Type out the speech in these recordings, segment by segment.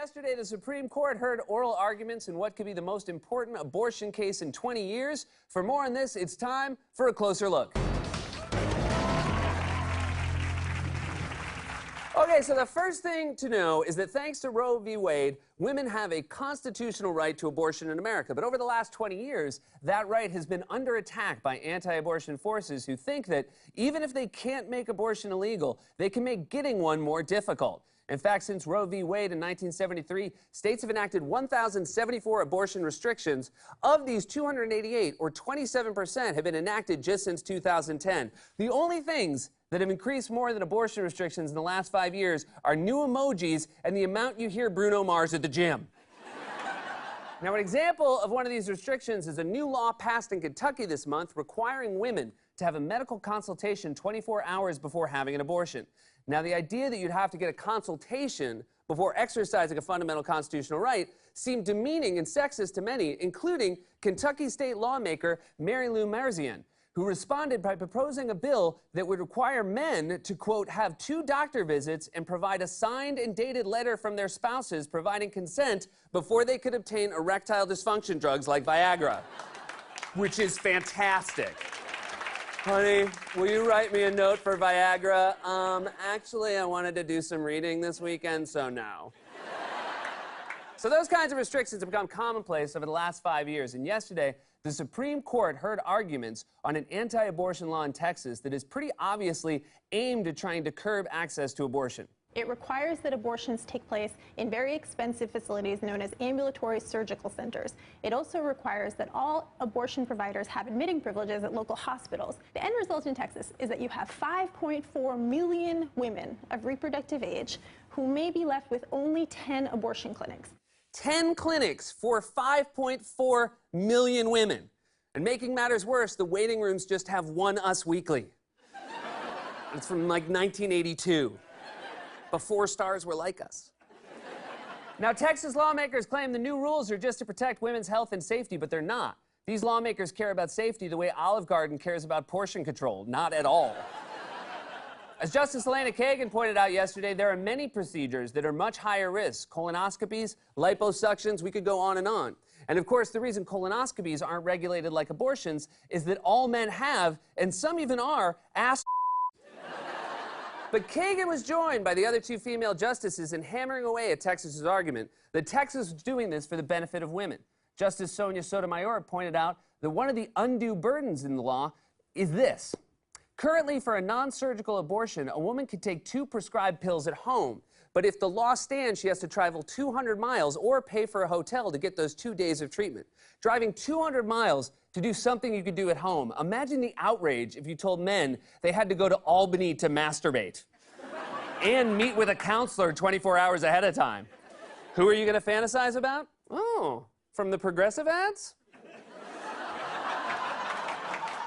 Yesterday, the Supreme Court heard oral arguments in what could be the most important abortion case in 20 years. For more on this, it's time for a closer look. Okay, so the first thing to know is that thanks to Roe v. Wade, women have a constitutional right to abortion in America. But over the last 20 years, that right has been under attack by anti-abortion forces who think that even if they can't make abortion illegal, they can make getting one more difficult. In fact, since Roe v. Wade in 1973, states have enacted 1,074 abortion restrictions. Of these, 288, or 27%, have been enacted just since 2010. The only things that have increased more than abortion restrictions in the last 5 years are new emojis and the amount you hear Bruno Mars at the gym. Now, an example of one of these restrictions is a new law passed in Kentucky this month requiring women to have a medical consultation 24 hours before having an abortion. Now, the idea that you'd have to get a consultation before exercising a fundamental constitutional right seemed demeaning and sexist to many, including Kentucky state lawmaker Mary Lou Marzian, who responded by proposing a bill that would require men to, quote, have 2 doctor visits and provide a signed and dated letter from their spouses providing consent before they could obtain erectile dysfunction drugs like Viagra, which is fantastic. Honey, will you write me a note for Viagra? Actually, I wanted to do some reading this weekend, so no. So those kinds of restrictions have become commonplace over the last 5 years, and yesterday, the Supreme Court heard arguments on an anti-abortion law in Texas that is pretty obviously aimed at trying to curb access to abortion. It requires that abortions take place in very expensive facilities known as ambulatory surgical centers. It also requires that all abortion providers have admitting privileges at local hospitals. The end result in Texas is that you have 5.4 million women of reproductive age who may be left with only 10 abortion clinics. 10 clinics for 5.4 million women. And making matters worse, the waiting rooms just have one Us Weekly. It's from like 1982. Before stars were like us. Now, Texas lawmakers claim the new rules are just to protect women's health and safety, but they're not. These lawmakers care about safety the way Olive Garden cares about portion control. Not at all. As Justice Elena Kagan pointed out yesterday, there are many procedures that are much higher risk. Colonoscopies, liposuctions, we could go on and on. And of course, the reason colonoscopies aren't regulated like abortions is that all men have, and some even are, ass. But Kagan was joined by the other 2 female justices in hammering away at Texas's argument that Texas was doing this for the benefit of women. Justice Sonia Sotomayor pointed out that one of the undue burdens in the law is this. Currently, for a non-surgical abortion, a woman can take 2 prescribed pills at home. But if the law stands, she has to travel 200 miles or pay for a hotel to get those 2 days of treatment. Driving 200 miles to do something you could do at home. Imagine the outrage if you told men they had to go to Albany to masturbate and meet with a counselor 24 hours ahead of time. Who are you going to fantasize about? Oh, from the progressive ads?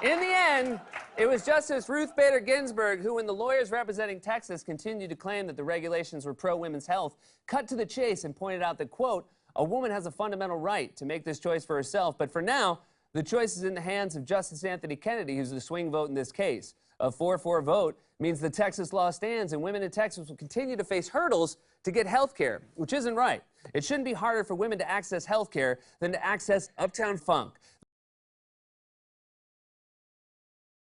In the end, it was Justice Ruth Bader Ginsburg who, when the lawyers representing Texas continued to claim that the regulations were pro-women's health, cut to the chase and pointed out that, quote, a woman has a fundamental right to make this choice for herself, but for now, the choice is in the hands of Justice Anthony Kennedy, who's the swing vote in this case. A 4-4 vote means the Texas law stands, and women in Texas will continue to face hurdles to get health care, which isn't right. It shouldn't be harder for women to access health care than to access Uptown Funk.